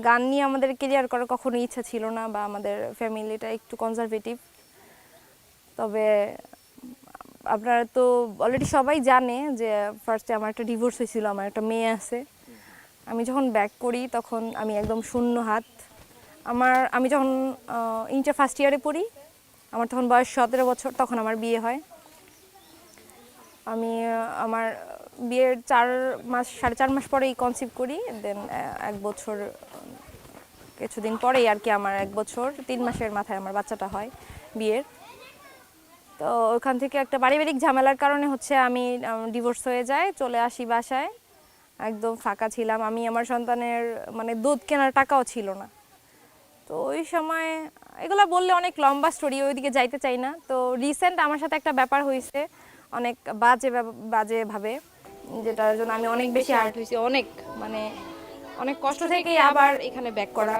গান নিয়ে আমাদের ক্যারিয়ার করার কখনো ইচ্ছা ছিল না, বা আমাদের ফ্যামিলিটা একটু কনজারভেটিভ। তবে আপনারা তো অলরেডি সবাই জানে যে ফার্স্টে আমার একটা ডিভোর্স হয়েছিল, আমার একটা মেয়ে আছে। আমি যখন ব্যাক করি তখন আমি একদম শূন্য হাত। আমি যখন ইন্টার ফার্স্ট ইয়ারে পড়ি, আমার তখন বয়স 17 বছর, তখন আমার বিয়ে হয়। আমি আমার বিয়ের 4 মাস 4.5 মাস পরেই কনসিভ করি। দেন 1 বছর কিছুদিন পরেই আর কি, আমার 1 বছর 3 মাসের মাথায় আমার বাচ্চাটা হয় বিয়ের। তো ওখান থেকে একটা পারিবারিক ঝামেলার কারণে হচ্ছে আমি ডিভোর্স হয়ে যায়, চলে আসি বাসায়। একদম ফাঁকা ছিলাম আমি, আমার সন্তানের মানে দুধ কেনার টাকাও ছিল না। তো ওই সময় এগুলো বললে অনেক লম্বা স্টোরি, ওইদিকে যাইতে চাই না। তো রিসেন্ট আমার সাথে একটা ব্যাপার হয়েছে অনেক বাজেভাবে, যেটার জন্য আমি অনেক বেশি হার্ট হয়েছি, অনেক মানে অনেক কষ্ট থেকেই আবার এখানে ব্যাক করা।